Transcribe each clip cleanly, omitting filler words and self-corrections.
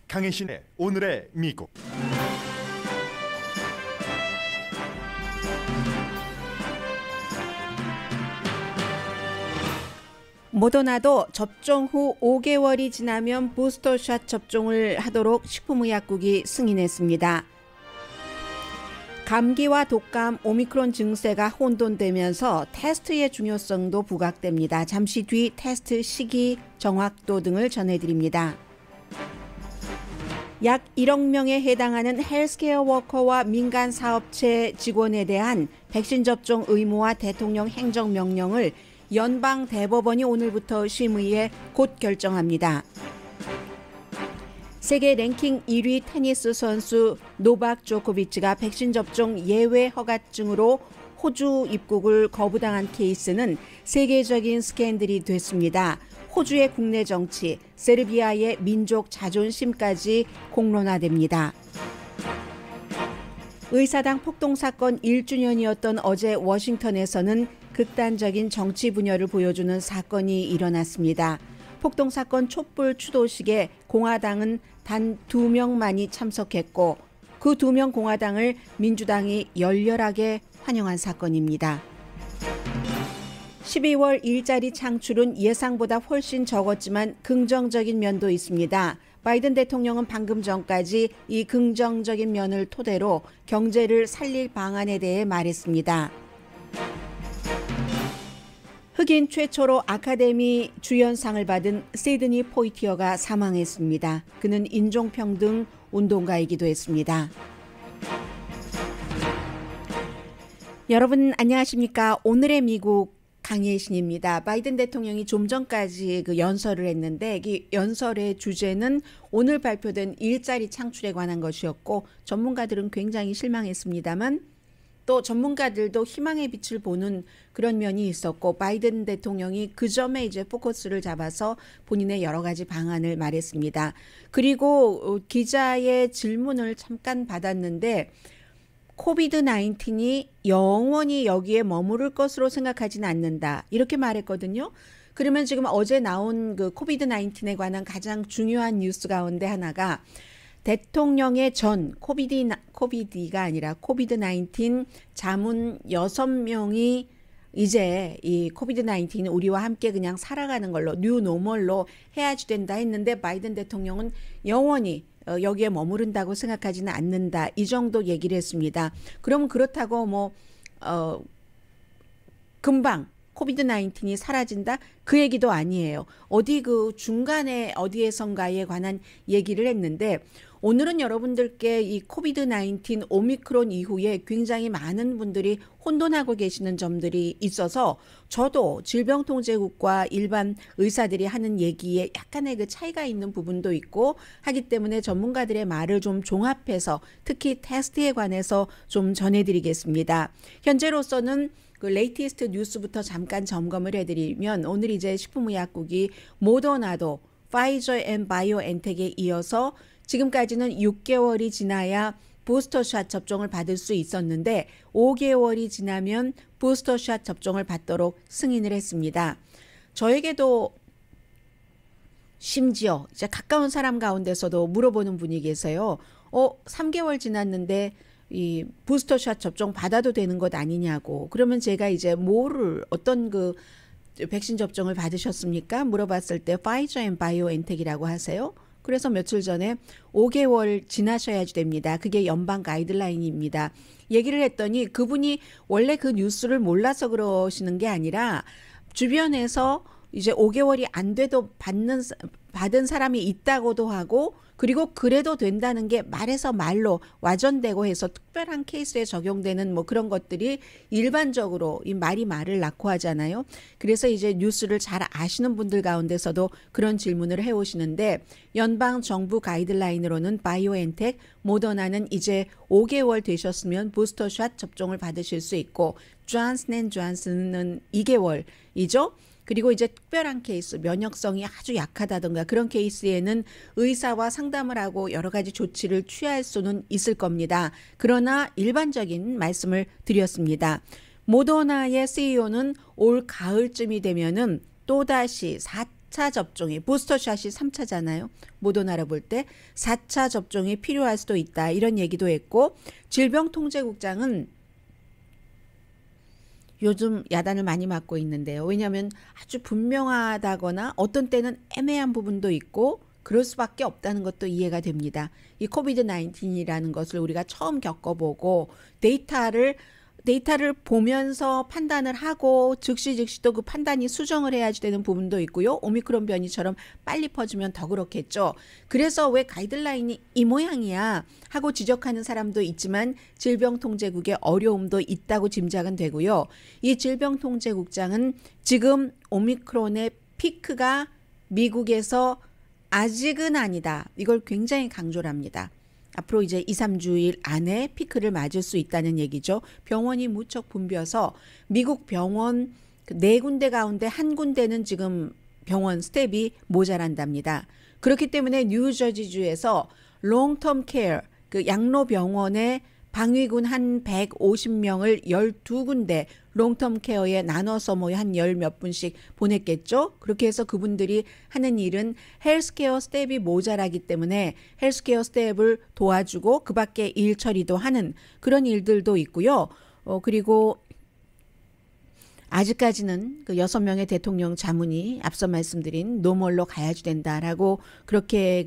강혜신의 오늘의 미국. 모더나도 접종 후 5개월이 지나면 부스터샷 접종을 하도록 식품의약국이 승인했습니다. 감기와 독감, 오미크론 증세가 혼돈되면서 테스트의 중요성도 부각됩니다. 잠시 뒤 테스트 시기, 정확도 등을 전해드립니다. 약 1억 명에 해당하는 헬스케어 워커와 민간 사업체 직원에 대한 백신 접종 의무화 대통령 행정명령을 연방 대법원이 오늘부터 심의해 곧 결정합니다. 세계 랭킹 1위 테니스 선수 노박 조코비치가 백신 접종 예외 허가증으로 호주 입국을 거부당한 케이스는 세계적인 스캔들이 됐습니다. 호주의 국내 정치, 세르비아의 민족 자존심까지 공론화됩니다. 의사당 폭동 사건 1주년이었던 어제 워싱턴에서는 극단적인 정치 분열을 보여주는 사건이 일어났습니다. 폭동 사건 촛불 추도식에 공화당은 단 2명만이 참석했고 그 2명 공화당을 민주당이 열렬하게 환영한 사건입니다. 12월 일자리 창출은 예상보다 훨씬 적었지만 긍정적인 면도 있습니다. 바이든 대통령은 방금 전까지 이 긍정적인 면을 토대로 경제를 살릴 방안에 대해 말했습니다. 흑인 최초로 아카데미 주연상을 받은 시드니 포이티어가 사망했습니다. 그는 인종평등 운동가이기도 했습니다. 여러분 안녕하십니까? 오늘의 미국 강혜신입니다. 바이든 대통령이 좀 전까지 그 연설을 했는데 이 연설의 주제는 오늘 발표된 일자리 창출에 관한 것이었고 전문가들은 굉장히 실망했습니다만 또 전문가들도 희망의 빛을 보는 그런 면이 있었고 바이든 대통령이 그 점에 이제 포커스를 잡아서 본인의 여러 가지 방안을 말했습니다. 그리고 기자의 질문을 잠깐 받았는데 코비드-19이 영원히 여기에 머무를 것으로 생각하지는 않는다. 이렇게 말했거든요. 그러면 지금 어제 나온 그 코비드-19에 관한 가장 중요한 뉴스 가운데 하나가 대통령의 전 코비드가 아니라 코비드-19 자문 6명이 이제 이 코비드-19은 우리와 함께 그냥 살아가는 걸로 뉴노멀로 해야지 된다 했는데 바이든 대통령은 영원히 여기에 머무른다고 생각하지는 않는다. 이 정도 얘기를 했습니다. 그럼 그렇다고 금방 코비드-19이 사라진다? 그 얘기도 아니에요. 어디 그 중간에 어디에선가에 관한 얘기를 했는데 오늘은 여러분들께 이 코비드-19 오미크론 이후에 굉장히 많은 분들이 혼돈하고 계시는 점들이 있어서 저도 질병통제국과 일반 의사들이 하는 얘기에 약간의 그 차이가 있는 부분도 있고 하기 때문에 전문가들의 말을 좀 종합해서 특히 테스트에 관해서 좀 전해드리겠습니다. 현재로서는 그 레이티스트 뉴스부터 잠깐 점검을 해드리면 오늘 이제 식품의약국이 모더나도 파이저 앤 바이오엔텍에 이어서 지금까지는 6개월이 지나야 부스터샷 접종을 받을 수 있었는데 5개월이 지나면 부스터샷 접종을 받도록 승인을 했습니다. 저에게도 심지어 이제 가까운 사람 가운데서도 물어보는 분이 계세요. 3개월 지났는데 이 부스터샷 접종 받아도 되는 것 아니냐고. 그러면 제가 이제 어떤 그 백신 접종을 받으셨습니까? 물어봤을 때 파이저 앤 바이오엔텍이라고 하세요. 그래서 며칠 전에 5개월 지나셔야지 됩니다. 그게 연방 가이드라인입니다. 얘기를 했더니 그분이 원래 그 뉴스를 몰라서 그러시는 게 아니라 주변에서 이제 5개월이 안 돼도 받은 사람이 있다고도 하고 그리고 그래도 된다는 게 말에서 말로 와전되고 해서 특별한 케이스에 적용되는 그런 것들이 일반적으로 이 말이 말을 낳고 하잖아요. 그래서 이제 뉴스를 잘 아시는 분들 가운데서도 그런 질문을 해오시는데 연방 정부 가이드라인으로는 바이오엔텍, 모더나는 이제 5개월 되셨으면 부스터샷 접종을 받으실 수 있고 존슨앤존슨은 2개월이죠. 그리고 이제 특별한 케이스, 면역성이 아주 약하다든가 그런 케이스에는 의사와 상담을 하고 여러 가지 조치를 취할 수는 있을 겁니다. 그러나 일반적인 말씀을 드렸습니다. 모더나의 CEO는 올 가을쯤이 되면은 또다시 4차 접종이 부스터샷이 3차잖아요. 모더나라 볼 때 4차 접종이 필요할 수도 있다. 이런 얘기도 했고 질병통제국장은 요즘 야단을 많이 맞고 있는데요. 왜냐하면 아주 분명하다거나 어떤 때는 애매한 부분도 있고 그럴 수밖에 없다는 것도 이해가 됩니다. 이 코비드 19이라는 것을 우리가 처음 겪어보고 데이터를 보면서 판단을 하고 즉시 또 그 판단이 수정을 해야지 되는 부분도 있고요. 오미크론 변이처럼 빨리 퍼지면 더 그렇겠죠. 그래서 왜 가이드라인이 이 모양이야 하고 지적하는 사람도 있지만 질병통제국의 어려움도 있다고 짐작은 되고요. 이 질병통제국장은 지금 오미크론의 피크가 미국에서 아직은 아니다. 이걸 굉장히 강조를 합니다. 앞으로 이제 2, 3주일 안에 피크를 맞을 수 있다는 얘기죠. 병원이 무척 붐벼서 미국 병원 4군데 가운데 1군데는 지금 병원 스텝이 모자란답니다. 그렇기 때문에 뉴저지주에서 롱텀 케어, 그 양로병원에 방위군 한 150명을 12군데 롱텀 케어에 나눠서 뭐 한 10몇 분씩 보냈겠죠. 그렇게 해서 그분들이 하는 일은 헬스케어 스텝이 모자라기 때문에 헬스케어 스텝을 도와주고 그 밖에 일 처리도 하는 그런 일들도 있고요. 그리고 아직까지는 그 6명의 대통령 자문이 앞서 말씀드린 노멀로 가야지 된다라고 그렇게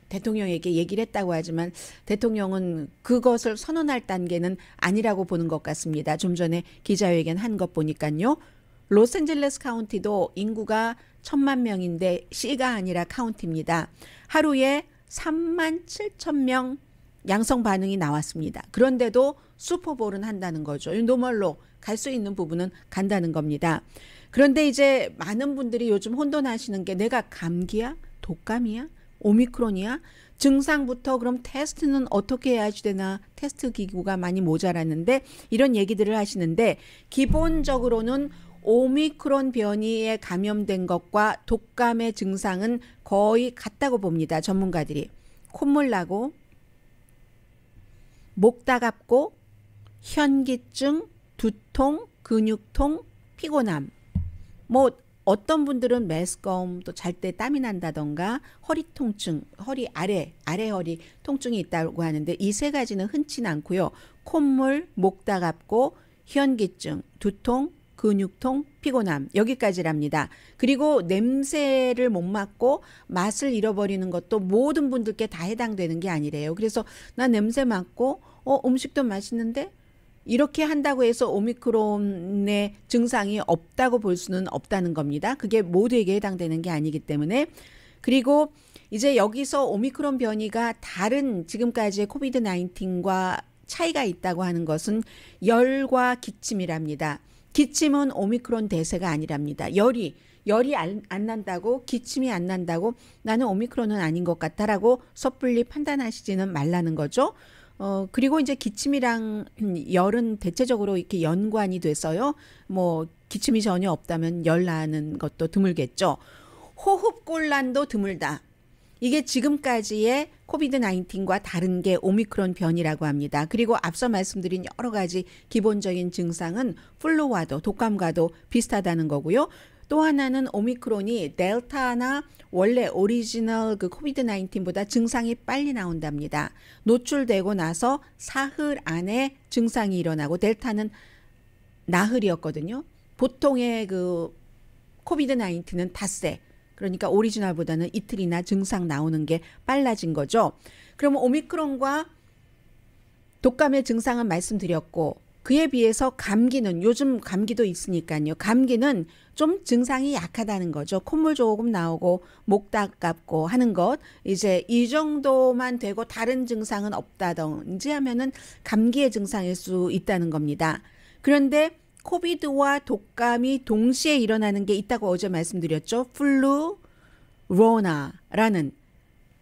대통령에게 얘기를 했다고 하지만 대통령은 그것을 선언할 단계는 아니라고 보는 것 같습니다. 좀 전에 기자회견 한 것 보니까요. 로스앤젤레스 카운티도 인구가 1,000만 명인데 시가 아니라 카운티입니다. 하루에 3만 7천 명 양성 반응이 나왔습니다. 그런데도 슈퍼볼은 한다는 거죠. 노멀로 갈 수 있는 부분은 간다는 겁니다. 그런데 이제 많은 분들이 요즘 혼돈하시는 게 내가 감기야? 독감이야? 오미크론이야? 증상부터 그럼 테스트는 어떻게 해야지 되나? 테스트 기구가 많이 모자랐는데 이런 얘기들을 하시는데 기본적으로는 오미크론 변이에 감염된 것과 독감의 증상은 거의 같다고 봅니다. 전문가들이. 콧물 나고 목 따갑고 현기증, 두통, 근육통, 피곤함. 뭐 어떤 분들은 메스꺼움 또 잘 때 땀이 난다던가 허리 통증, 허리 아래 허리 통증이 있다고 하는데 이 세 가지는 흔치 않고요. 콧물, 목 따갑고 현기증, 두통, 근육통, 피곤함 여기까지랍니다. 그리고 냄새를 못 맡고 맛을 잃어버리는 것도 모든 분들께 다 해당되는 게 아니래요. 그래서 나 냄새 맡고 음식도 맛있는데 이렇게 한다고 해서 오미크론의 증상이 없다고 볼 수는 없다는 겁니다. 그게 모두에게 해당되는 게 아니기 때문에. 그리고 이제 여기서 오미크론 변이가 다른 지금까지의 코비드 19과 차이가 있다고 하는 것은 열과 기침이랍니다. 기침은 오미크론 대세가 아니랍니다. 열이 안 난다고 기침이 안 난다고 나는 오미크론은 아닌 것 같다라고 섣불리 판단하시지는 말라는 거죠. 그리고 이제 기침이랑 열은 대체적으로 이렇게 연관이 돼서요. 뭐 기침이 전혀 없다면 열 나는 것도 드물겠죠. 호흡곤란도 드물다. 이게 지금까지의 코비드 19과 다른 게 오미크론 변이라고 합니다. 그리고 앞서 말씀드린 여러 가지 기본적인 증상은 플루와도 독감과도 비슷하다는 거고요. 또 하나는 오미크론이 델타나 원래 오리지널 그 코비드 19보다 증상이 빨리 나온답니다. 노출되고 나서 사흘 안에 증상이 일어나고 델타는 나흘이었거든요. 보통의 그 코비드 19은 닷새. 그러니까 오리지널보다는 이틀이나 증상 나오는 게 빨라진 거죠. 그러면 오미크론과 독감의 증상은 말씀드렸고 그에 비해서 감기는 요즘 감기도 있으니까요. 감기는 좀 증상이 약하다는 거죠. 콧물 조금 나오고 목 따갑고 하는 것. 이제 이 정도만 되고 다른 증상은 없다든지 하면은 감기의 증상일 수 있다는 겁니다. 그런데 코비드와 독감이 동시에 일어나는 게 있다고 어제 말씀드렸죠. 플루, 로나라는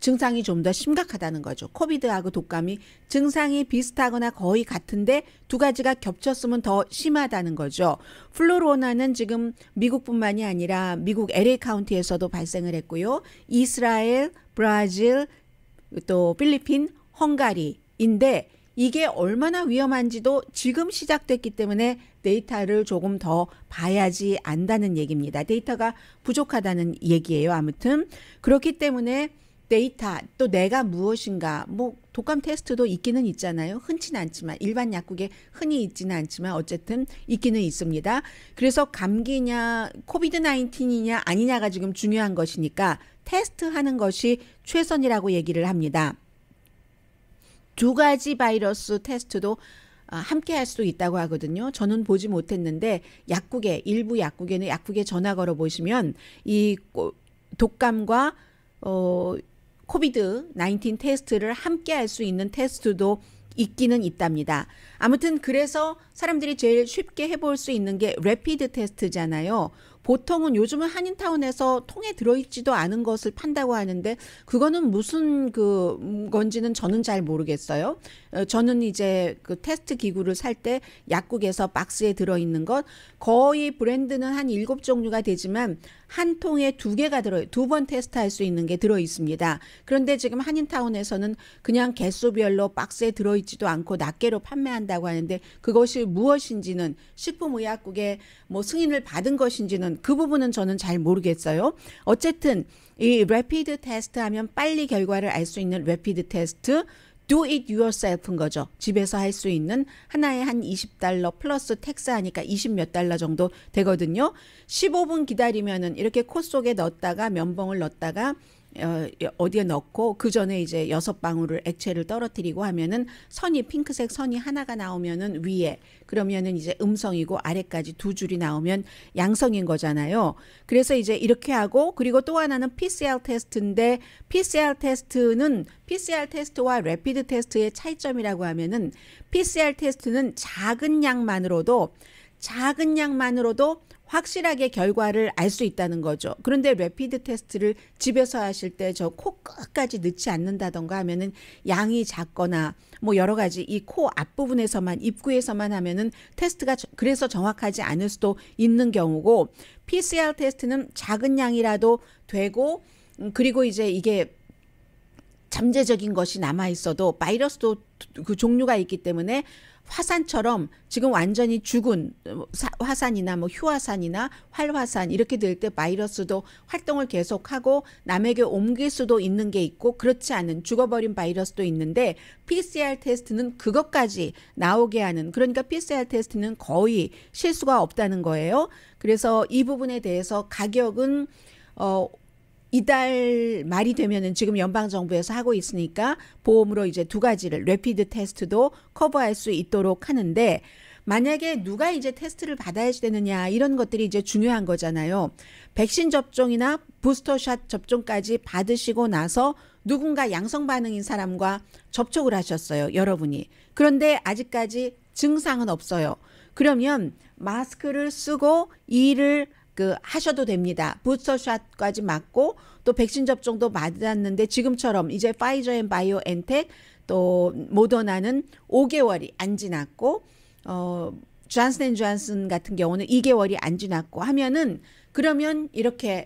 증상이 좀 더 심각하다는 거죠. 코비드하고 독감이 증상이 비슷하거나 거의 같은데 두 가지가 겹쳤으면 더 심하다는 거죠. 플루로나는 지금 미국뿐만이 아니라 미국 LA 카운티에서도 발생을 했고요. 이스라엘, 브라질, 또 필리핀, 헝가리인데 이게 얼마나 위험한지도 지금 시작됐기 때문에 데이터를 조금 더 봐야지 안다는 얘기입니다. 데이터가 부족하다는 얘기예요. 아무튼 그렇기 때문에 데이터 또 내가 무엇인가 뭐 독감 테스트도 있기는 있잖아요. 흔치는 않지만 일반 약국에 흔히 있지는 않지만 어쨌든 있기는 있습니다. 그래서 감기냐 코비드 19이냐 아니냐가 지금 중요한 것이니까 테스트하는 것이 최선이라고 얘기를 합니다. 두 가지 바이러스 테스트도 함께 할 수 있다고 하거든요. 저는 보지 못했는데 약국에 일부 약국에는 약국에 전화 걸어 보시면 이 독감과 코비드 19 테스트를 함께 할 수 있는 테스트도 있기는 있답니다. 아무튼 그래서 사람들이 제일 쉽게 해볼 수 있는 게 래피드 테스트잖아요. 보통은 요즘은 한인타운에서 통에 들어있지도 않은 것을 판다고 하는데 그거는 무슨 건지는 저는 잘 모르겠어요. 저는 이제 그 테스트 기구를 살 때 약국에서 박스에 들어있는 것 거의 브랜드는 한 7종류가 되지만 한 통에 2개가 들어요. 2번 테스트할 수 있는 게 들어있습니다. 그런데 지금 한인타운에서는 그냥 개수별로 박스에 들어있지도 않고 낱개로 판매한다고 하는데 그것이 무엇인지는 식품의약국에 뭐 승인을 받은 것인지는 그 부분은 저는 잘 모르겠어요. 어쨌든 이 래피드 테스트 하면 빨리 결과를 알 수 있는 래피드 테스트 do it yourself인 거죠. 집에서 할 수 있는 하나에 한 $20 플러스 텍스 하니까 20 몇 달러 정도 되거든요. 15분 기다리면은 이렇게 코 속에 넣었다가 면봉을 넣었다가 어디에 넣고 그 전에 이제 6방울을 액체를 떨어뜨리고 하면은 선이 핑크색 선이 하나가 나오면은 위에 그러면은 이제 음성이고 아래까지 2줄이 나오면 양성인 거잖아요. 그래서 이제 이렇게 하고 그리고 또 하나는 PCR 테스트인데 PCR 테스트와 래피드 테스트의 차이점이라고 하면은 PCR 테스트는 작은 양만으로도 확실하게 결과를 알 수 있다는 거죠. 그런데 래피드 테스트를 집에서 하실 때 저 코 끝까지 넣지 않는다던가 하면은 양이 작거나 뭐 여러 가지 이 코 앞부분에서만 입구에서만 하면은 테스트가 그래서 정확하지 않을 수도 있는 경우고 PCR 테스트는 작은 양이라도 되고 그리고 이제 이게 잠재적인 것이 남아 있어도 바이러스도 그 종류가 있기 때문에 화산처럼 지금 완전히 죽은 화산이나 뭐 휴화산이나 활화산 이렇게 될 때 바이러스도 활동을 계속하고 남에게 옮길 수도 있는 게 있고 그렇지 않은 죽어버린 바이러스도 있는데 PCR 테스트는 그것까지 나오게 하는 그러니까 PCR 테스트는 거의 실수가 없다는 거예요. 그래서 이 부분에 대해서 가격은 이달 말이 되면은 지금 연방정부에서 하고 있으니까 보험으로 이제 2가지를 래피드 테스트도 커버할 수 있도록 하는데 만약에 누가 이제 테스트를 받아야 되느냐 이런 것들이 이제 중요한 거잖아요. 백신 접종이나 부스터샷 접종까지 받으시고 나서 누군가 양성 반응인 사람과 접촉을 하셨어요. 여러분이. 그런데 아직까지 증상은 없어요. 그러면 마스크를 쓰고 일을 하셔도 됩니다. 부스터샷까지 맞고 또 백신 접종도 맞았는데 지금처럼 이제 파이저 앤 바이오엔텍 또 모더나는 5개월이 안 지났고 존슨 앤 존슨 같은 경우는 2개월이 안 지났고 하면은 그러면 이렇게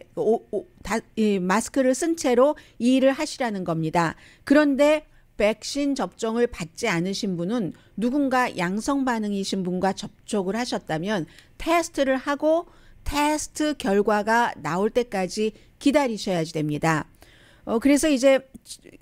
마스크를 쓴 채로 이 일을 하시라는 겁니다. 그런데 백신 접종을 받지 않으신 분은 누군가 양성 반응이신 분과 접촉을 하셨다면 테스트를 하고 테스트 결과가 나올 때까지 기다리셔야지 됩니다. 그래서 이제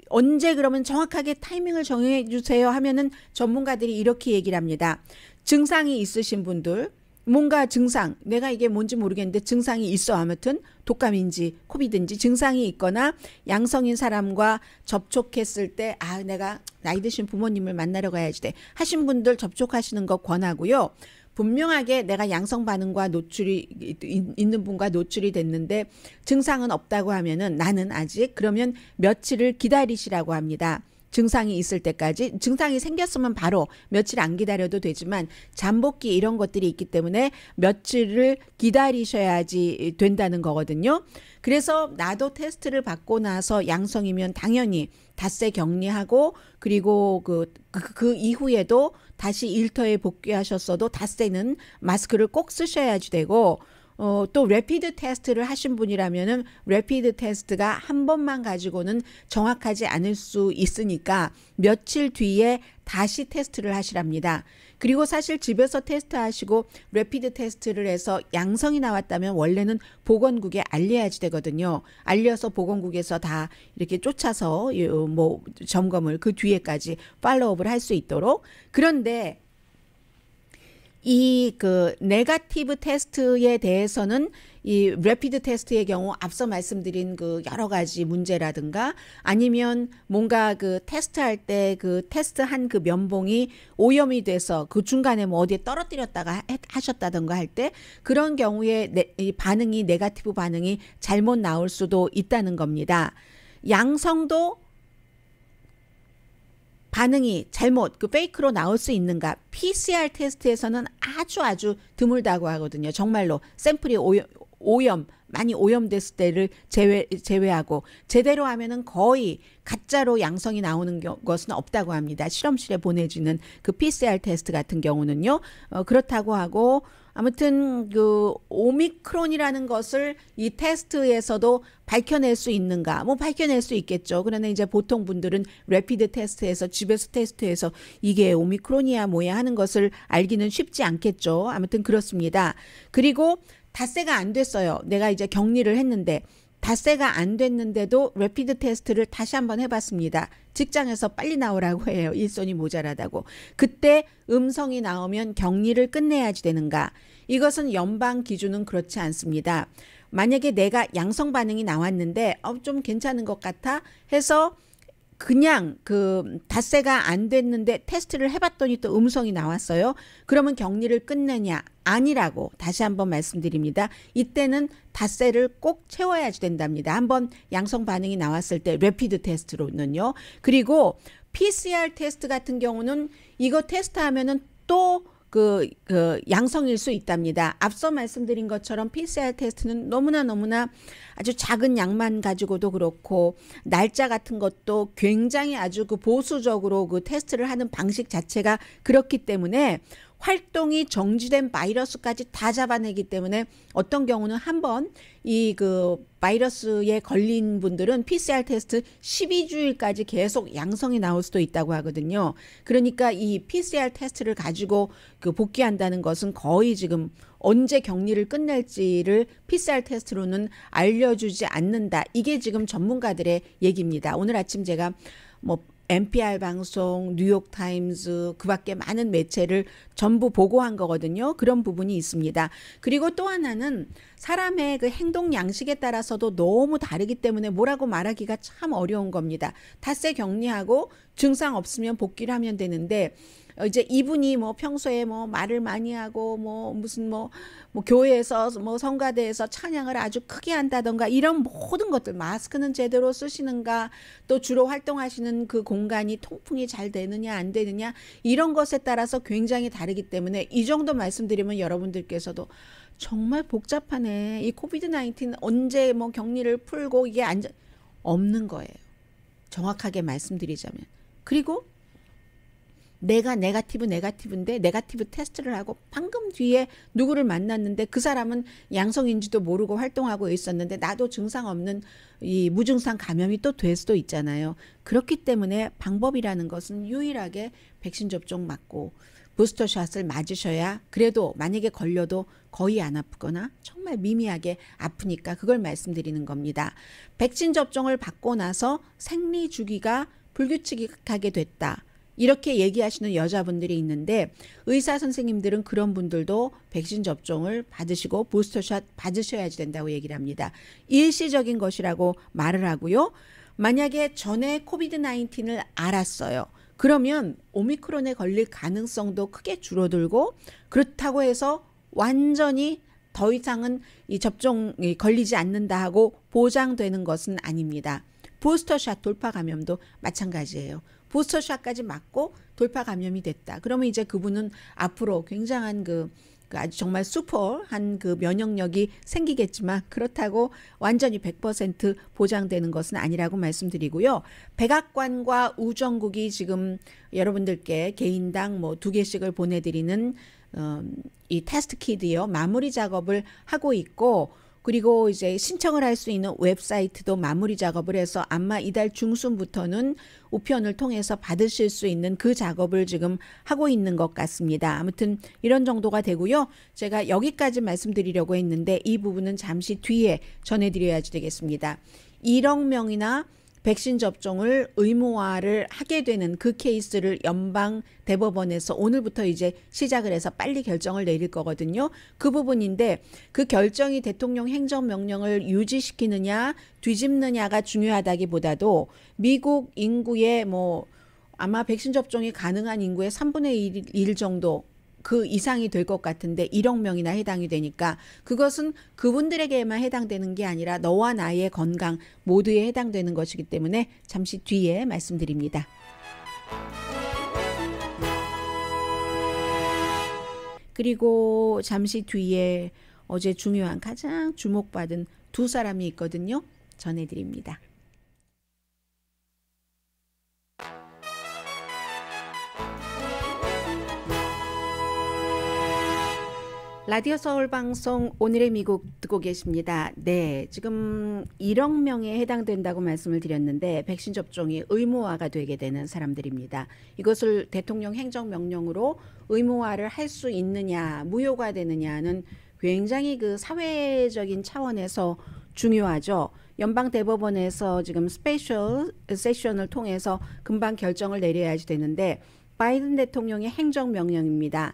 언제 그러면 정확하게 타이밍을 정해 주세요 하면은 전문가들이 이렇게 얘기를 합니다. 증상이 있으신 분들 뭔가 증상 내가 이게 뭔지 모르겠는데 증상이 있어 아무튼 독감인지 코비드인지 증상이 있거나 양성인 사람과 접촉했을 때 내가 나이 드신 부모님을 만나러 가야지 돼 하신 분들 접촉하시는 거 권하고요. 분명하게 내가 양성 반응과 노출이 있는 분과 노출이 됐는데 증상은 없다고 하면은 나는 아직 그러면 며칠을 기다리시라고 합니다. 증상이 있을 때까지 증상이 생겼으면 바로 며칠 안 기다려도 되지만 잠복기 이런 것들이 있기 때문에 며칠을 기다리셔야지 된다는 거거든요. 그래서 나도 테스트를 받고 나서 양성이면 당연히 닷새 격리하고 그리고 그 이후에도 다시 일터에 복귀하셨어도 닷새는 마스크를 꼭 쓰셔야지 되고 또 레피드 테스트를 하신 분이라면은 레피드 테스트가 한 번만 가지고는 정확하지 않을 수 있으니까 며칠 뒤에 다시 테스트를 하시랍니다. 그리고 사실 집에서 테스트하시고 레피드 테스트를 해서 양성이 나왔다면 원래는 보건국에 알려야지 되거든요. 알려서 보건국에서 다 이렇게 쫓아서 뭐 점검을 그 뒤에까지 팔로우업을 할 수 있도록. 그런데 이 그 네거티브 테스트에 대해서는 이 레피드 테스트의 경우 앞서 말씀드린 그 여러 가지 문제라든가 아니면 뭔가 그 테스트할 때 그 테스트한 그 면봉이 오염이 돼서 그 중간에 뭐 어디에 떨어뜨렸다가 하셨다든가 할 때 그런 경우에 이 반응이 네거티브 반응이 잘못 나올 수도 있다는 겁니다. 양성도 반응이 잘못 그 페이크로 나올 수 있는가? PCR 테스트에서는 아주 드물다고 하거든요. 정말로 샘플이 많이 오염됐을 때를 제외하고 제대로 하면은 거의 가짜로 양성이 나오는 것은 없다고 합니다. 실험실에 보내주는 그 PCR 테스트 같은 경우는요. 그렇다고 하고 아무튼 그 오미크론이라는 것을 이 테스트에서도 밝혀낼 수 있는가? 뭐 밝혀낼 수 있겠죠. 그러나 이제 보통 분들은 레피드 테스트에서 집에서 테스트해서 이게 오미크론이야 뭐야 하는 것을 알기는 쉽지 않겠죠. 아무튼 그렇습니다. 그리고 닷새가 안 됐어요. 내가 이제 격리를 했는데 닷새가 안 됐는데도 레피드 테스트를 다시 한번 해봤습니다. 직장에서 빨리 나오라고 해요. 일손이 모자라다고. 그때 음성이 나오면 격리를 끝내야지 되는가? 이것은 연방 기준은 그렇지 않습니다. 만약에 내가 양성 반응이 나왔는데 좀 괜찮은 것 같아 해서 그냥 그 닷새가 안 됐는데 테스트를 해봤더니 또 음성이 나왔어요. 그러면 격리를 끝내냐? 아니라고 다시 한번 말씀드립니다. 이때는 닷새를 꼭 채워야지 된답니다. 한번 양성 반응이 나왔을 때 레피드 테스트로는요. 그리고 PCR 테스트 같은 경우는 이거 테스트하면은 또 그 양성일 수 있답니다. 앞서 말씀드린 것처럼 PCR 테스트는 너무나 아주 작은 양만 가지고도 그렇고 날짜 같은 것도 굉장히 아주 그 보수적으로 그 테스트를 하는 방식 자체가 그렇기 때문에 활동이 정지된 바이러스까지 다 잡아내기 때문에 어떤 경우는 한번 이 그 바이러스에 걸린 분들은 PCR 테스트 12주일까지 계속 양성이 나올 수도 있다고 하거든요. 그러니까 이 PCR 테스트를 가지고 그 복귀한다는 것은 거의 지금 언제 격리를 끝낼지를 PCR 테스트로는 알려주지 않는다. 이게 지금 전문가들의 얘기입니다. 오늘 아침 제가 뭐 NPR 방송, 뉴욕타임즈 그 밖에 많은 매체를 전부 보고한 거거든요. 그런 부분이 있습니다. 그리고 또 하나는 사람의 그 행동 양식에 따라서도 너무 다르기 때문에 뭐라고 말하기가 참 어려운 겁니다. 닷새 격리하고 증상 없으면 복귀를 하면 되는데 이제 이분이 뭐 평소에 뭐 말을 많이 하고 뭐 무슨 뭐 교회에서 뭐 성가대에서 찬양을 아주 크게 한다던가 이런 모든 것들 마스크는 제대로 쓰시는가 또 주로 활동하시는 그 공간이 통풍이 잘 되느냐 안 되느냐 이런 것에 따라서 굉장히 다르기 때문에 이 정도 말씀드리면 여러분들께서도 정말 복잡하네. 이 코비드-19 언제 뭐 격리를 풀고 이게 없는 거예요. 정확하게 말씀드리자면. 그리고 내가 네거티브인데 네거티브 테스트를 하고 방금 뒤에 누구를 만났는데 그 사람은 양성인지도 모르고 활동하고 있었는데 나도 증상 없는 이 무증상 감염이 또 될 수도 있잖아요. 그렇기 때문에 방법이라는 것은 유일하게 백신 접종 맞고 부스터샷을 맞으셔야 그래도 만약에 걸려도 거의 안 아프거나 정말 미미하게 아프니까 그걸 말씀드리는 겁니다. 백신 접종을 받고 나서 생리 주기가 불규칙하게 됐다. 이렇게 얘기하시는 여자분들이 있는데 의사 선생님들은 그런 분들도 백신 접종을 받으시고 부스터샷 받으셔야지 된다고 얘기를 합니다. 일시적인 것이라고 말을 하고요. 만약에 전에 코비드-19을 알았어요. 그러면 오미크론에 걸릴 가능성도 크게 줄어들고 그렇다고 해서 완전히 더 이상은 이 접종이 걸리지 않는다 하고 보장되는 것은 아닙니다. 부스터샷 돌파 감염도 마찬가지예요. 부스터샷까지 맞고 돌파 감염이 됐다. 그러면 이제 그분은 앞으로 굉장한 그 아주 정말 슈퍼한 그 면역력이 생기겠지만 그렇다고 완전히 100% 보장되는 것은 아니라고 말씀드리고요. 백악관과 우정국이 지금 여러분들께 개인당 뭐 2개씩을 보내드리는 이 테스트 키드요. 마무리 작업을 하고 있고 그리고 이제 신청을 할 수 있는 웹사이트도 마무리 작업을 해서 아마 이달 중순부터는 우편을 통해서 받으실 수 있는 그 작업을 지금 하고 있는 것 같습니다. 아무튼 이런 정도가 되고요. 제가 여기까지 말씀드리려고 했는데 이 부분은 잠시 뒤에 전해드려야 되겠습니다. 1억 명이나 백신 접종을 의무화를 하게 되는 그 케이스를 연방 대법원에서 오늘부터 이제 시작을 해서 빨리 결정을 내릴 거거든요. 그 부분인데 그 결정이 대통령 행정명령을 유지시키느냐 뒤집느냐가 중요하다기보다도 미국 인구의 뭐 아마 백신 접종이 가능한 인구의 3분의 1 정도 그 이상이 될 것 같은데 1억 명이나 해당이 되니까 그것은 그분들에게만 해당되는 게 아니라 너와 나의 건강 모두에 해당되는 것이기 때문에 잠시 뒤에 말씀드립니다. 그리고 잠시 뒤에 어제 중요한 가장 주목받은 두 사람이 있거든요. 전해드립니다. 라디오 서울 방송 오늘의 미국 듣고 계십니다. 네, 지금 1억 명에 해당된다고 말씀을 드렸는데 백신 접종이 의무화가 되게 되는 사람들입니다. 이것을 대통령 행정명령으로 의무화를 할 수 있느냐, 무효가 되느냐는 굉장히 그 사회적인 차원에서 중요하죠. 연방 대법원에서 지금 스페셜 세션을 통해서 금방 결정을 내려야지 되는데 바이든 대통령의 행정명령입니다.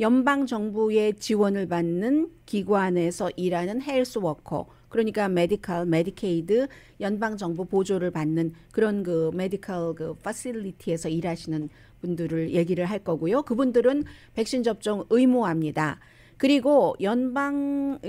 연방 정부의 지원을 받는 기관에서 일하는 헬스워커, 그러니까 메디컬, 메디케이드, 연방 정부 보조를 받는 그런 그 메디컬 그 파실리티에서 일하시는 분들을 얘기를 할 거고요. 그분들은 백신 접종 의무화입니다. 그리고 연방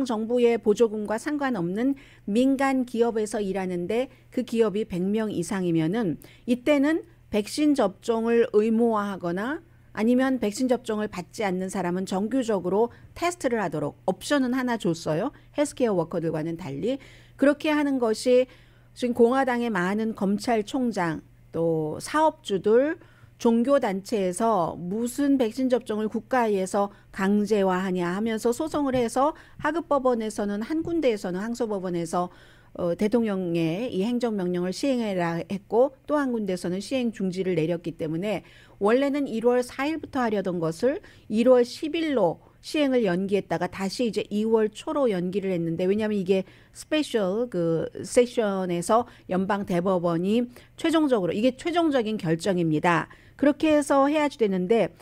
정부의 보조금과 상관없는 민간 기업에서 일하는데 그 기업이 100명 이상이면은 이때는 백신 접종을 의무화하거나 아니면 백신 접종을 받지 않는 사람은 정규적으로 테스트를 하도록 옵션은 하나 줬어요. 헬스케어 워커들과는 달리. 그렇게 하는 것이 지금 공화당의 많은 검찰총장 또 사업주들 종교단체에서 무슨 백신 접종을 국가에서 강제화하냐 하면서 소송을 해서 하급법원에서는 한 군데에서는 항소법원에서 대통령의 이 행정명령을 시행해라 했고 또 한 군데에서는 시행 중지를 내렸기 때문에 원래는 1월 4일부터 하려던 것을 1월 10일로 시행을 연기했다가 다시 이제 2월 초로 연기를 했는데 왜냐하면 이게 스페셜 그 세션에서 연방 대법원이 최종적으로 이게 최종적인 결정입니다. 그렇게 해서 해야지 되는데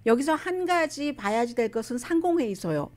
여기서 한 가지 봐야지 될 것은 상공회의소요.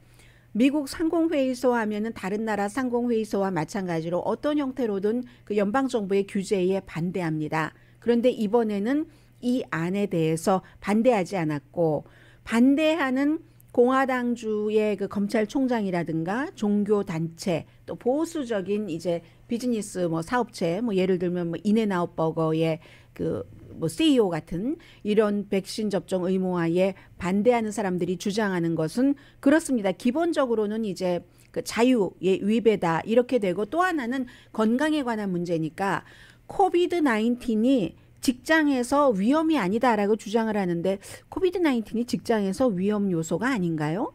미국 상공회의소 하면은 다른 나라 상공회의소와 마찬가지로 어떤 형태로든 그 연방정부의 규제에 반대합니다. 그런데 이번에는 이 안에 대해서 반대하지 않았고 반대하는 공화당주의 그 검찰총장이라든가 종교단체 또 보수적인 이제 비즈니스 뭐 사업체 뭐 예를 들면 뭐 인앤아웃 버거의 그 뭐 CEO 같은 이런 백신 접종 의무화에 반대하는 사람들이 주장하는 것은 그렇습니다. 기본적으로는 이제 그 자유의 위배다 이렇게 되고 또 하나는 건강에 관한 문제니까 코비드 19이 직장에서 위험이 아니다라고 주장을 하는데 코비드 19이 직장에서 위험 요소가 아닌가요?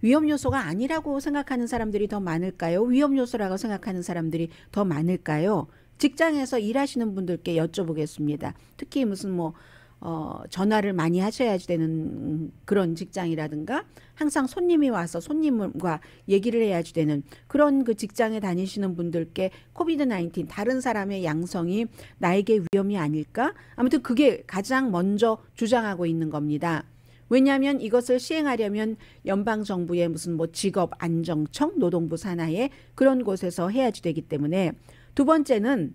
위험 요소가 아니라고 생각하는 사람들이 더 많을까요? 위험 요소라고 생각하는 사람들이 더 많을까요? 직장에서 일하시는 분들께 여쭤보겠습니다. 특히 무슨 뭐 전화를 많이 하셔야지 되는 그런 직장이라든가 항상 손님이 와서 손님과 얘기를 해야지 되는 그런 그 직장에 다니시는 분들께 코비드 19 다른 사람의 양성이 나에게 위험이 아닐까? 아무튼 그게 가장 먼저 주장하고 있는 겁니다. 왜냐하면 이것을 시행하려면 연방정부의 무슨 뭐 직업안정청, 노동부 산하의 그런 곳에서 해야지 되기 때문에 두 번째는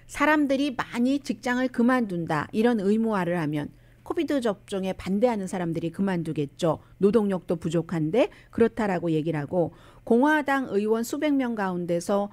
사람들이 많이 직장을 그만둔다. 이런 의무화를 하면 코비드 접종에 반대하는 사람들이 그만두겠죠. 노동력도 부족한데 그렇다라고 얘기를 하고 공화당 의원 수백 명 가운데서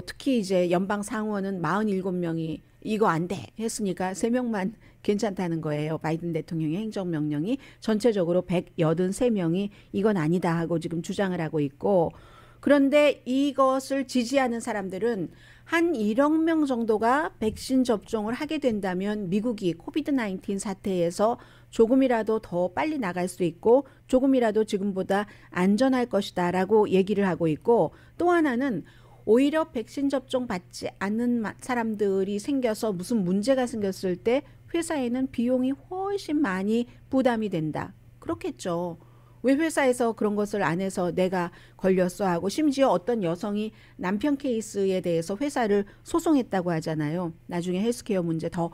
특히 이제 연방 상원은 47명이 이거 안 돼 했으니까 3명만 괜찮다는 거예요. 바이든 대통령의 행정명령이 전체적으로 183명이 이건 아니다 하고 지금 주장을 하고 있고 그런데 이것을 지지하는 사람들은 한 1억 명 정도가 백신 접종을 하게 된다면 미국이 코비드 19 사태에서 조금이라도 더 빨리 나갈 수 있고 조금이라도 지금보다 안전할 것이다 라고 얘기를 하고 있고, 또 하나는 오히려 백신 접종 받지 않는 사람들이 생겨서 무슨 문제가 생겼을 때 회사에는 비용이 훨씬 많이 부담이 된다. 그렇겠죠. 왜 회사에서 그런 것을 안 해서 내가 걸렸어 하고, 심지어 어떤 여성이 남편 케이스에 대해서 회사를 소송했다고 하잖아요. 나중에 헬스케어 문제 더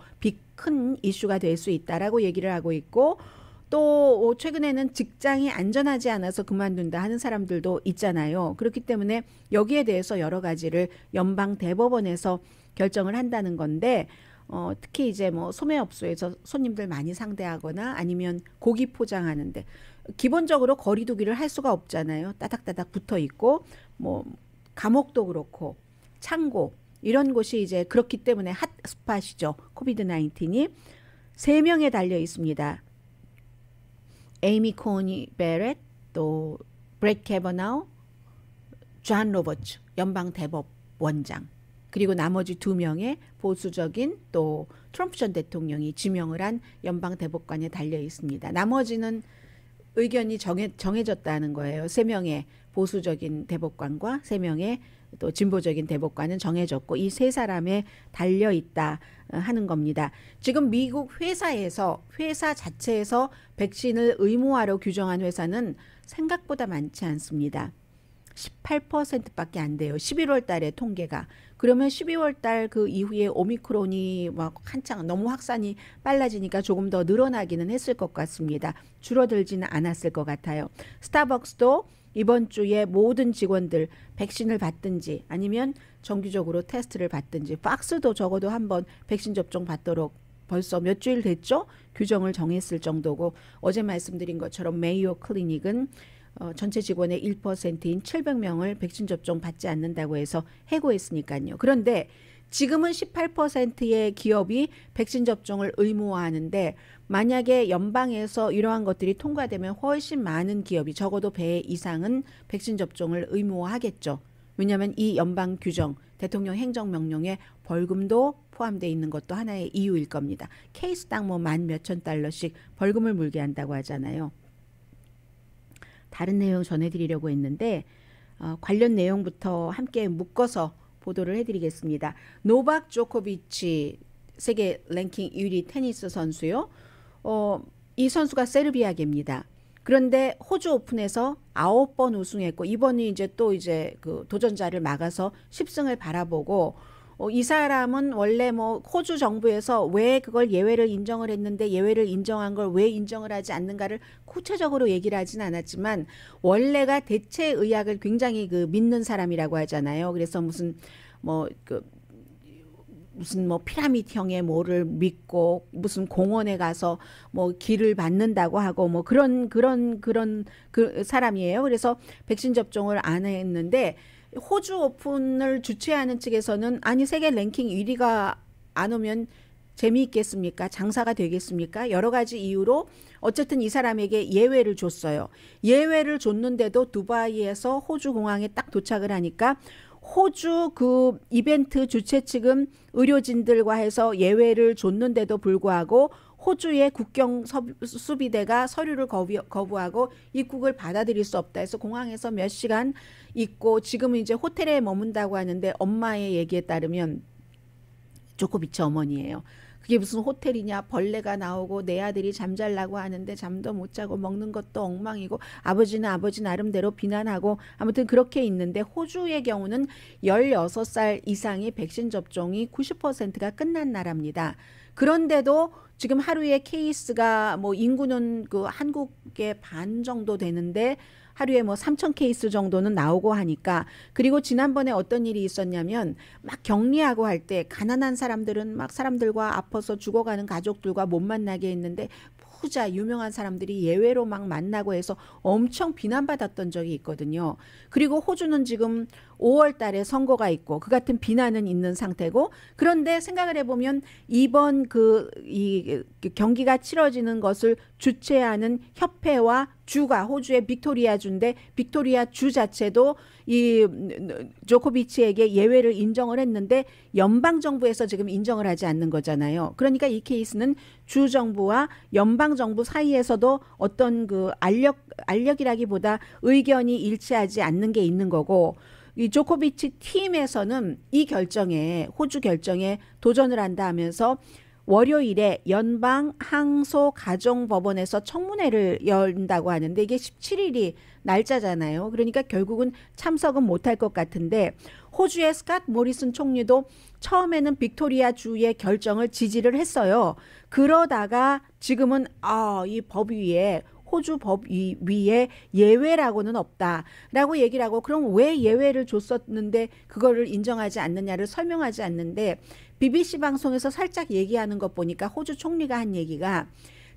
큰 이슈가 될 수 있다라고 얘기를 하고 있고, 또 최근에는 직장이 안전하지 않아서 그만둔다 하는 사람들도 있잖아요. 그렇기 때문에 여기에 대해서 여러 가지를 연방 대법원에서 결정을 한다는 건데, 특히 이제 뭐 소매업소에서 손님들 많이 상대하거나 아니면 고기 포장하는데 기본적으로 거리두기를 할 수가 없잖아요. 따닥따닥 붙어 있고, 뭐 감옥도 그렇고 창고 이런 곳이 이제 그렇기 때문에 핫스팟이죠. 코비드 19이 3명에 달려 있습니다. 에이미 코니 베렛, 또 브렛 캐버나우, 존 로버츠 연방 대법원장, 그리고 나머지 2명의 보수적인 또 트럼프 전 대통령이 지명을 한 연방 대법관에 달려 있습니다. 나머지는 의견이 정해졌다는 거예요. 3명의 보수적인 대법관과 3명의 또 진보적인 대법관은 정해졌고 이 3사람에 달려 있다 하는 겁니다. 지금 미국 회사 자체에서 백신을 의무화로 규정한 회사는 생각보다 많지 않습니다. 18%밖에 안 돼요. 11월 달에 통계가. 그러면 12월 달 그 이후에 오미크론이 막 한창 너무 확산이 빨라지니까 조금 더 늘어나기는 했을 것 같습니다. 줄어들지는 않았을 것 같아요. 스타벅스도 이번 주에 모든 직원들 백신을 받든지 아니면 정기적으로 테스트를 받든지, 박스도 적어도 한번 백신 접종 받도록 벌써 몇 주일 됐죠? 규정을 정했을 정도고, 어제 말씀드린 것처럼 메이오 클리닉은 전체 직원의 1%인 700명을 백신 접종 받지 않는다고 해서 해고했으니까요. 그런데 지금은 18%의 기업이 백신 접종을 의무화하는데, 만약에 연방에서 이러한 것들이 통과되면 훨씬 많은 기업이, 적어도 배 이상은 백신 접종을 의무화하겠죠. 왜냐하면 이 연방 규정, 대통령 행정명령에 벌금도 포함되어 있는 것도 하나의 이유일 겁니다. 케이스당 뭐 만 몇천 달러씩 벌금을 물게 한다고 하잖아요. 다른 내용 전해드리려고 했는데 관련 내용부터 함께 묶어서 보도를 해드리겠습니다. 노박 조코비치 세계 랭킹 1위 테니스 선수요. 이 선수가 세르비아계입니다. 그런데 호주 오픈에서 9번 우승했고 이번이 이제 또 이제 그 도전자를 막아서 10승을 바라보고, 이 사람은 원래 뭐 호주 정부에서 왜 그걸 예외를 인정을 했는데 예외를 인정한 걸 왜 인정을 하지 않는가를 구체적으로 얘기를 하진 않았지만, 원래가 대체 의학을 굉장히 그 믿는 사람이라고 하잖아요. 그래서 무슨 뭐 피라미드형의 뭐를 믿고 무슨 공원에 가서 뭐 길을 받는다고 하고 뭐 그런 그 사람이에요. 그래서 백신 접종을 안 했는데, 호주 오픈을 주최하는 측에서는 아니 세계 랭킹 1위가 안 오면 재미있겠습니까? 장사가 되겠습니까? 여러 가지 이유로 어쨌든 이 사람에게 예외를 줬어요. 예외를 줬는데도 두바이에서 호주 공항에 딱 도착을 하니까 호주 그 이벤트 주최 측은 의료진들과 해서 예외를 줬는데도 불구하고 호주의 국경 수비대가 서류를 거부하고 입국을 받아들일 수 없다 해서 공항에서 몇 시간 있고, 지금은 이제 호텔에 머문다고 하는데 엄마의 얘기에 따르면 조코비치 어머니예요. 그게 무슨 호텔이냐, 벌레가 나오고 내 아들이 잠잘라고 하는데 잠도 못 자고 먹는 것도 엉망이고, 아버지는 아버지 나름대로 비난하고, 아무튼 그렇게 있는데, 호주의 경우는 16살 이상의 백신 접종이 90%가 끝난 나라입니다. 그런데도 지금 하루에 케이스가 뭐 인구는 그 한국의 반 정도 되는데 하루에 뭐 3,000 케이스 정도는 나오고 하니까, 그리고 지난번에 어떤 일이 있었냐면 막 격리하고 할 때 가난한 사람들은 막 사람들과 아파서 죽어가는 가족들과 못 만나게 했는데 부자 유명한 사람들이 예외로 막 만나고 해서 엄청 비난받았던 적이 있거든요. 그리고 호주는 지금 5월 달에 선거가 있고 그 같은 비난은 있는 상태고 그런데 생각을 해보면 이번 이 경기가 치러지는 것을 주최하는 협회와 주가 호주의 빅토리아 주인데 빅토리아 주 자체도 이 조코비치에게 예외를 인정을 했는데 연방 정부에서 지금 인정을 하지 않는 거잖아요. 그러니까 이 케이스는 주 정부와 연방 정부 사이에서도 어떤 그 알력이라기보다 의견이 일치하지 않는 게 있는 거고 이 조코비치 팀에서는 이 결정에 호주 결정에 도전을 한다 하면서 월요일에 연방 항소 가정법원에서 청문회를 열다고 하는데 이게 17일이 날짜잖아요. 그러니까 결국은 참석은 못할 것 같은데 호주의 스캇 모리슨 총리도 처음에는 빅토리아 주의 결정을 지지를 했어요. 그러다가 지금은 이 법 위에 호주 법 위에 예외라고는 없다라고 얘기를 하고 그럼 왜 예외를 줬었는데 그거를 인정하지 않느냐를 설명하지 않는데 BBC 방송에서 살짝 얘기하는 것 보니까 호주 총리가 한 얘기가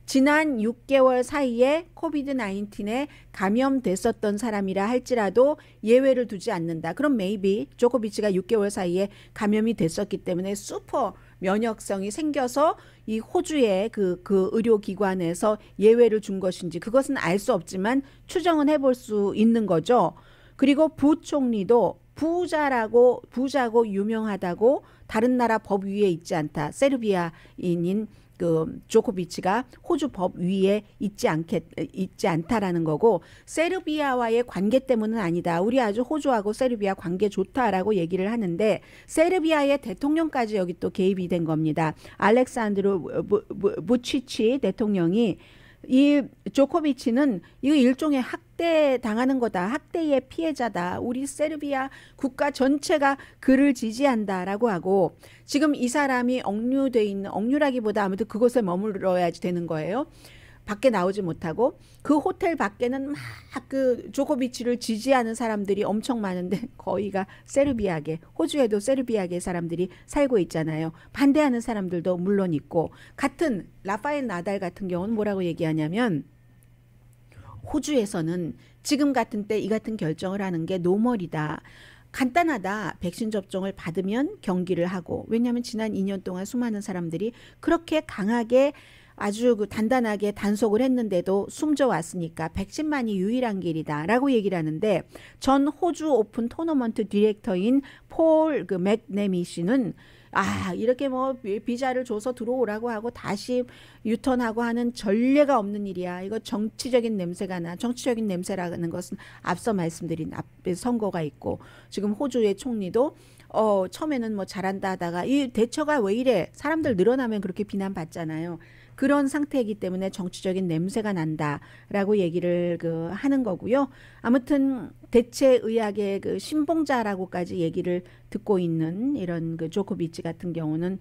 지난 6개월 사이에 코비드 19에 감염됐었던 사람이라 할지라도 예외를 두지 않는다. 그럼 maybe 조코비치가 6개월 사이에 감염이 됐었기 때문에 슈퍼 면역성이 생겨서 이 호주의 그 의료기관에서 예외를 준 것인지 그것은 알 수 없지만 추정은 해볼 수 있는 거죠. 그리고 부총리도 부자고 유명하다고 다른 나라 법 위에 있지 않다. 세르비아인인 그 조코비치가 호주 법 위에 있지 않다라는 거고 세르비아와의 관계 때문은 아니다. 우리 아주 호주하고 세르비아 관계 좋다라고 얘기를 하는데 세르비아의 대통령까지 여기 또 개입이 된 겁니다. 알렉산드루 부치치 대통령이 이 조코비치는 이거 일종의 학대 당하는 거다. 학대의 피해자다. 우리 세르비아 국가 전체가 그를 지지한다라고 하고 지금 이 사람이 억류돼 있는 억류라기보다 아무튼 그곳에 머물러야지 되는 거예요. 밖에 나오지 못하고 그 호텔 밖에는 막 그 조코비치를 지지하는 사람들이 엄청 많은데 거의가 세르비아계 호주에도 세르비아계 사람들이 살고 있잖아요. 반대하는 사람들도 물론 있고 같은 라파엘 나달 같은 경우는 뭐라고 얘기하냐면 호주에서는 지금 같은 때 이 같은 결정을 하는 게 노멀이다. 간단하다. 백신 접종을 받으면 경기를 하고 왜냐하면 지난 2년 동안 수많은 사람들이 그렇게 강하게 아주 단단하게 단속을 했는데도 숨져 왔으니까 백신만이 유일한 길이다라고 얘기를 하는데 전 호주 오픈 토너먼트 디렉터인 폴 맥네미 씨는 이렇게 뭐 비자를 줘서 들어오라고 하고 다시 유턴하고 하는 전례가 없는 일이야. 이거 정치적인 냄새가 나. 정치적인 냄새라는 것은 앞서 말씀드린 앞에 선거가 있고 지금 호주의 총리도 처음에는 뭐 잘한다 하다가 이 대처가 왜 이래? 사람들 늘어나면 그렇게 비난받잖아요. 그런 상태이기 때문에 정치적인 냄새가 난다라고 얘기를 하는 거고요. 아무튼 대체의학의 신봉자라고까지 얘기를 듣고 있는 이런 조코비치 같은 경우는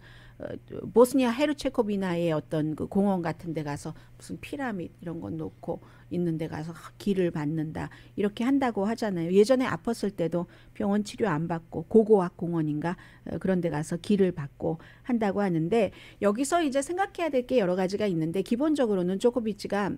보스니아 헤르체코비나의 어떤 공원 같은 데 가서 무슨 피라미드 이런 거 놓고 있는 데 가서 기를 받는다 이렇게 한다고 하잖아요. 예전에 아팠을 때도 병원 치료 안 받고 고고학 공원인가 그런 데 가서 기를 받고 한다고 하는데 여기서 이제 생각해야 될 게 여러 가지가 있는데 기본적으로는 조코비치가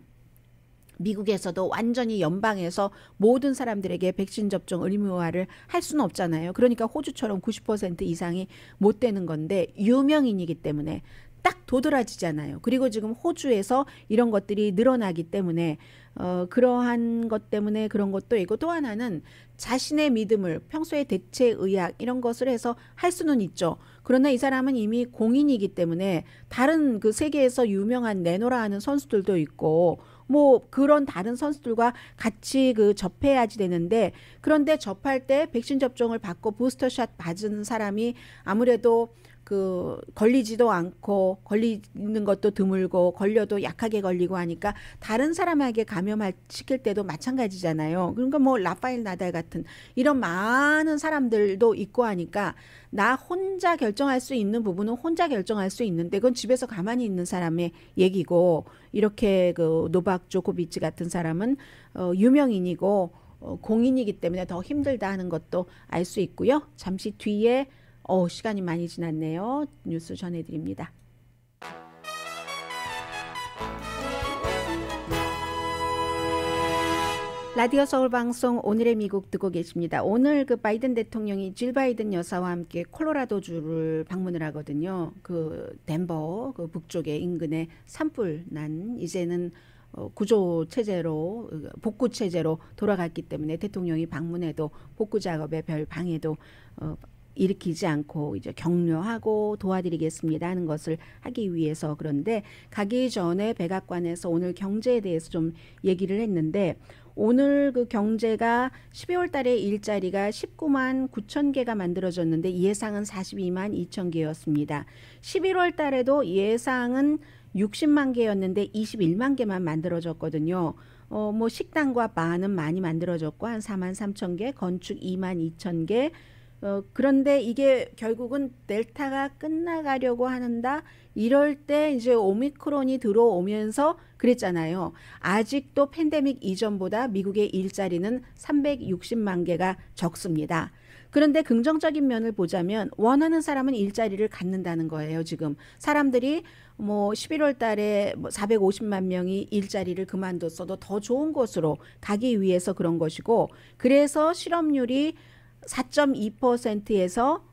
미국에서도 완전히 연방에서 모든 사람들에게 백신 접종 의무화를 할 수는 없잖아요. 그러니까 호주처럼 90% 이상이 못 되는 건데 유명인이기 때문에 딱 도드라지잖아요. 그리고 지금 호주에서 이런 것들이 늘어나기 때문에 그러한 것 때문에 그런 것도 있고 또 하나는 자신의 믿음을 평소에 대체의학 이런 것을 해서 할 수는 있죠. 그러나 이 사람은 이미 공인이기 때문에 다른 세계에서 유명한 내노라 하는 선수들도 있고 뭐 그런 다른 선수들과 같이 접해야지 되는데 그런데 접할 때 백신 접종을 받고 부스터샷 맞은 사람이 아무래도 걸리지도 않고 걸리는 것도 드물고 걸려도 약하게 걸리고 하니까 다른 사람에게 시킬 때도 마찬가지잖아요. 그러니까 뭐 라파엘 나달 같은 이런 많은 사람들도 있고 하니까 나 혼자 결정할 수 있는 부분은 혼자 결정할 수 있는데 그건 집에서 가만히 있는 사람의 얘기고 이렇게 노박 조코비치 같은 사람은 유명인이고 공인이기 때문에 더 힘들다 하는 것도 알 수 있고요. 잠시 뒤에 시간이 많이 지났네요. 뉴스 전해드립니다. 라디오 서울 방송 오늘의 미국 듣고 계십니다. 오늘 그 바이든 대통령이 질 바이든 여사와 함께 콜로라도주를 방문을 하거든요. 그 덴버 그 북쪽에 인근에 산불 난 이제는 구조 체제로 복구 체제로 돌아갔기 때문에 대통령이 방문해도 복구 작업에 별 방해도 일으키지 않고 이제 격려하고 도와드리겠습니다 하는 것을 하기 위해서. 그런데 가기 전에 백악관에서 오늘 경제에 대해서 좀 얘기를 했는데, 오늘 그 경제가 12월 달에 일자리가 19만 9천 개가 만들어졌는데 예상은 42만 2천 개였습니다. 11월 달에도 예상은 60만 개였는데 21만 개만 만들어졌거든요. 뭐 식당과 바는 많이 만들어졌고 한 4만 3천 개, 건축 2만 2천 개. 그런데 이게 결국은 델타가 끝나가려고 하는다. 이럴 때 이제 오미크론이 들어오면서 그랬잖아요. 아직도 팬데믹 이전보다 미국의 일자리는 360만 개가 적습니다. 그런데 긍정적인 면을 보자면 원하는 사람은 일자리를 갖는다는 거예요. 지금 사람들이 뭐 11월 달에 450만 명이 일자리를 그만뒀어도 더 좋은 곳으로 가기 위해서 그런 것이고, 그래서 실업률이 4.2%에서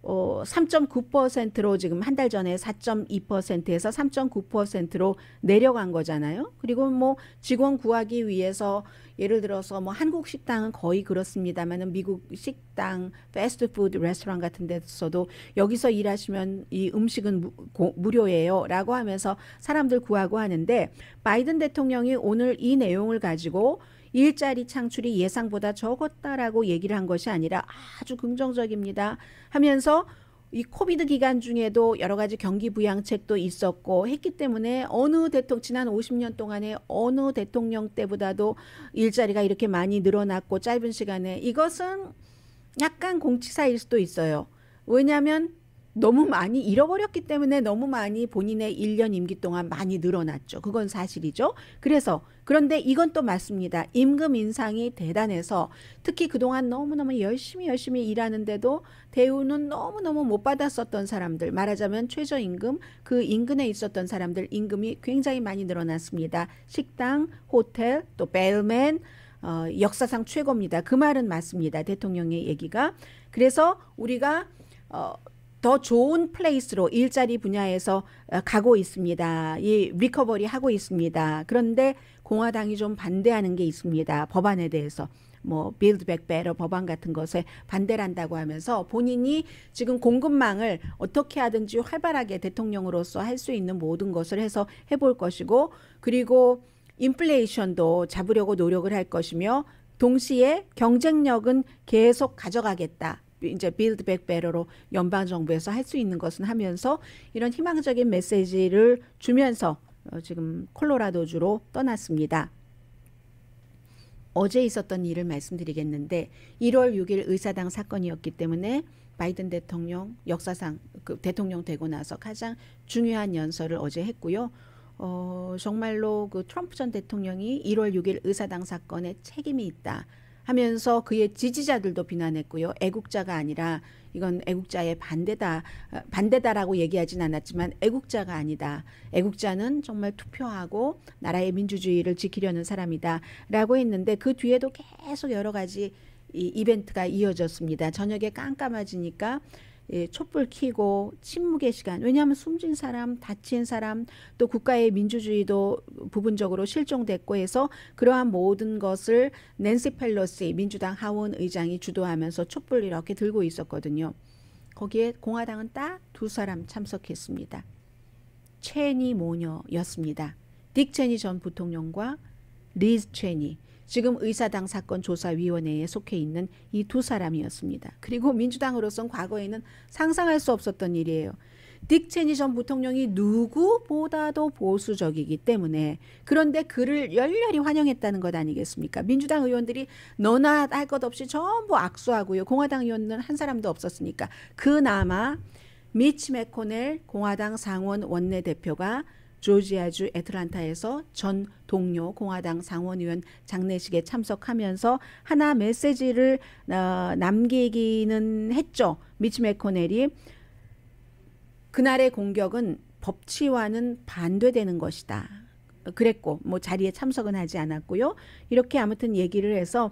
3.9%로 지금 한 달 전에 4.2%에서 3.9%로 내려간 거잖아요. 그리고 뭐 직원 구하기 위해서 예를 들어서 뭐 한국 식당은 거의 그렇습니다만은 미국 식당, 패스트푸드 레스토랑 같은 데서도 여기서 일하시면 이 음식은 무료예요라고 하면서 사람들 구하고 하는데, 바이든 대통령이 오늘 이 내용을 가지고 일자리 창출이 예상보다 적었다라고 얘기를 한 것이 아니라 아주 긍정적입니다 하면서 이 코비드 기간 중에도 여러 가지 경기 부양책도 있었고 했기 때문에 지난 50년 동안에 어느 대통령 때보다도 일자리가 이렇게 많이 늘어났고 짧은 시간에, 이것은 약간 공치사일 수도 있어요. 왜냐하면 너무 많이 잃어버렸기 때문에 너무 많이 본인의 1년 임기 동안 많이 늘어났죠. 그건 사실이죠. 그런데 이건 또 맞습니다. 임금 인상이 대단해서 특히 그동안 너무너무 열심히 일하는데도 대우는 너무너무 못 받았었던 사람들, 말하자면 최저임금, 그 인근에 있었던 사람들 임금이 굉장히 많이 늘어났습니다. 식당, 호텔, 또 벨맨, 역사상 최고입니다. 그 말은 맞습니다. 대통령의 얘기가. 그래서 우리가 더 좋은 플레이스로 일자리 분야에서 가고 있습니다. 이 리커버리 하고 있습니다. 그런데 공화당이 좀 반대하는 게 있습니다. 법안에 대해서. 뭐 빌드 백 베터 법안 같은 것에 반대를 한다고 하면서 본인이 지금 공급망을 어떻게 하든지 활발하게 대통령으로서 할 수 있는 모든 것을 해서 해볼 것이고, 그리고 인플레이션도 잡으려고 노력을 할 것이며 동시에 경쟁력은 계속 가져가겠다. 이제 빌드 백 베터로 연방 정부에서 할 수 있는 것은 하면서 이런 희망적인 메시지를 주면서 지금 콜로라도주로 떠났습니다. 어제 있었던 일을 말씀드리겠는데 1월 6일 의사당 사건이었기 때문에 바이든 대통령 역사상 그 대통령 되고 나서 가장 중요한 연설을 어제 했고요. 정말로 그 트럼프 전 대통령이 1월 6일 의사당 사건에 책임이 있다 하면서 그의 지지자들도 비난했고요. 애국자가 아니라 이건 애국자의 반대다라고 얘기하진 않았지만 애국자가 아니다. 애국자는 정말 투표하고 나라의 민주주의를 지키려는 사람이다 라고 했는데, 그 뒤에도 계속 여러 가지 이벤트가 이어졌습니다. 저녁에 깜깜해지니까 촛불 켜고 침묵의 시간, 왜냐하면 숨진 사람, 다친 사람, 또 국가의 민주주의도 부분적으로 실종됐고 해서 그러한 모든 것을 낸시 펠로시 민주당 하원 의장이 주도하면서 촛불 이렇게 들고 있었거든요. 거기에 공화당은 딱 두 사람 참석했습니다. 체니 모녀였습니다. 딕 체니 전 부통령과 리즈 체니, 지금 의사당 사건 조사위원회에 속해 있는 이 두 사람이었습니다. 그리고 민주당으로선 과거에는 상상할 수 없었던 일이에요. 딕 체니 전 부통령이 누구보다도 보수적이기 때문에, 그런데 그를 열렬히 환영했다는 것 아니겠습니까? 민주당 의원들이 너나 할 것 없이 전부 악수하고요. 공화당 의원은 한 사람도 없었으니까. 그나마 미치 매코넬 공화당 상원 원내대표가 조지아주 애틀란타에서 전 동료 공화당 상원의원 장례식에 참석하면서 하나 메시지를 남기기는 했죠. 미치 매코넬이 그날의 공격은 법치와는 반대되는 것이다. 그랬고 뭐 자리에 참석은 하지 않았고요. 이렇게 아무튼 얘기를 해서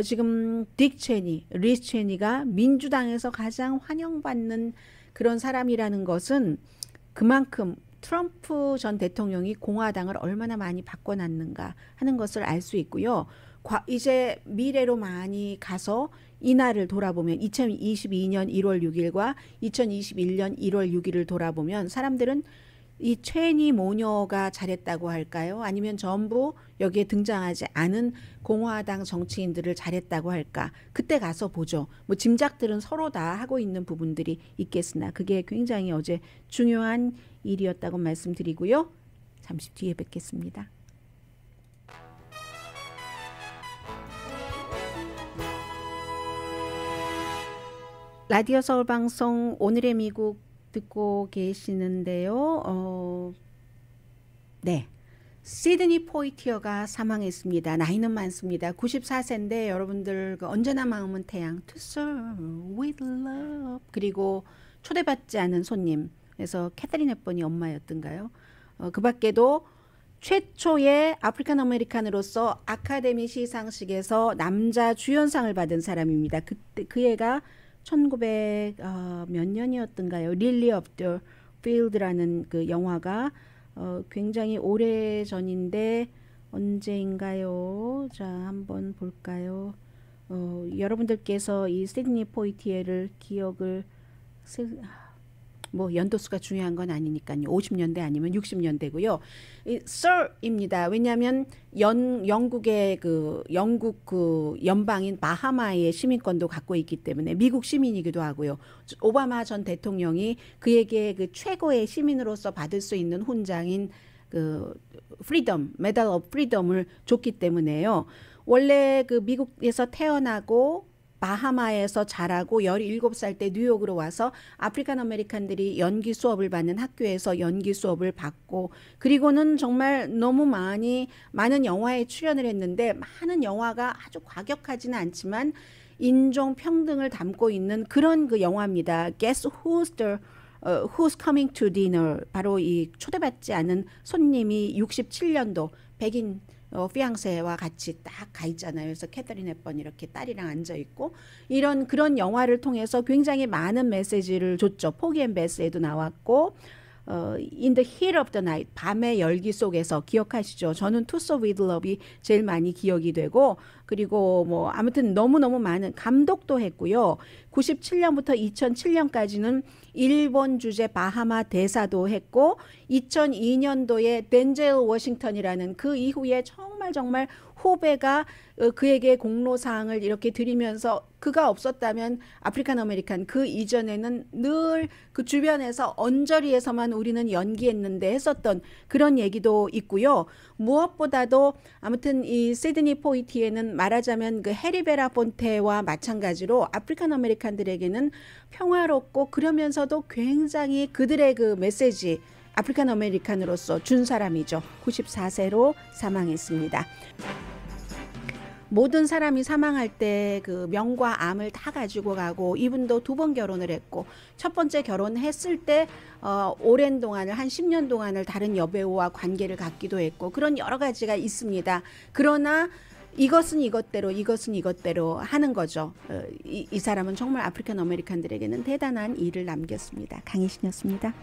지금 딕 체니, 리스 체니가 민주당에서 가장 환영받는 그런 사람이라는 것은 그만큼 트럼프 전 대통령이 공화당을 얼마나 많이 바꿔놨는가 하는 것을 알 수 있고요. 이제 미래로 많이 가서 이날을 돌아보면 2022년 1월 6일과 2021년 1월 6일을 돌아보면 사람들은 이 체니 모녀가 잘했다고 할까요? 아니면 전부 여기에 등장하지 않은 공화당 정치인들을 잘했다고 할까? 그때 가서 보죠. 뭐 짐작들은 서로 다 하고 있는 부분들이 있겠으나 그게 굉장히 어제 중요한 일이었다고 말씀드리고요. 잠시 뒤에 뵙겠습니다. 라디오 서울 방송 오늘의 미국 듣고 계시는데요. 네. 시드니 포이티어가 사망했습니다. 나이는 많습니다. 94세인데 여러분들 언제나 마음은 태양 To serve with love 그리고 초대받지 않은 손님 그래서 캐서린 헵번이 엄마였던가요? 그 밖에도 최초의 아프리칸 아메리칸으로서 아카데미 시상식에서 남자 주연상을 받은 사람입니다. 그때 그 애가 1900 몇 년이었던가요? 릴리 오브 더 필드라는 그 영화가 굉장히 오래 전인데 언제인가요? 자, 한번 볼까요? 여러분들께서 이 시드니 포이티에를 기억을 뭐 연도수가 중요한 건 아니니까요. 50년대 아니면 60년대고요. 이 Sir입니다. 왜냐하면 영국의 영국 연방인 바하마의 시민권도 갖고 있기 때문에 미국 시민이기도 하고요. 오바마 전 대통령이 그에게 그 최고의 시민으로서 받을 수 있는 훈장인 프리덤, 메달 오브 프리덤을 줬기 때문에요. 원래 그 미국에서 태어나고 바하마에서 자라고 17살 때 뉴욕으로 와서 아프리칸 아메리칸들이 연기 수업을 받는 학교에서 연기 수업을 받고 그리고는 정말 너무 많은 영화에 출연을 했는데 많은 영화가 아주 과격하지는 않지만 인종 평등을 담고 있는 그런 그 영화입니다. Guess Who's Coming to Dinner 바로 이 초대받지 않은 손님이 67년도 백인 피앙세와 같이 딱 가 있잖아요. 그래서 캐서린 헵번 이렇게 딸이랑 앉아 있고 그런 영화를 통해서 굉장히 많은 메시지를 줬죠. 포기 앤 베스에도 나왔고 In the Heat of the Night 밤의 열기 속에서 기억하시죠? 저는 To Serve with Love이 제일 많이 기억이 되고 그리고 뭐 아무튼 너무너무 많은 감독도 했고요. 97년부터 2007년까지는 일본 주재 바하마 대사도 했고 2002년도에 덴젤 워싱턴이라는 그 이후에 정말 후배가 그에게 공로사항을 이렇게 드리면서 그가 없었다면 아프리칸 아메리칸 그 이전에는 늘 그 주변에서 언저리에서만 우리는 연기했는데 했었던 그런 얘기도 있고요. 무엇보다도 아무튼 이 시드니 포이티에는 말하자면 그 해리 베라폰테와 마찬가지로 아프리칸 아메리칸들에게는 평화롭고 그러면서도 굉장히 그들의 그 메시지 아프리칸 아메리칸으로서 준 사람이죠. 94세로 사망했습니다. 모든 사람이 사망할 때 그 명과 암을 다 가지고 가고 이분도 2번 결혼을 했고 첫 번째 결혼했을 때 오랜 동안을 한 10년 동안을 다른 여배우와 관계를 갖기도 했고 그런 여러 가지가 있습니다. 그러나 이것은 이것대로 하는 거죠. 이 사람은 정말 아프리칸 아메리칸들에게는 대단한 일을 남겼습니다. 강희신이었습니다.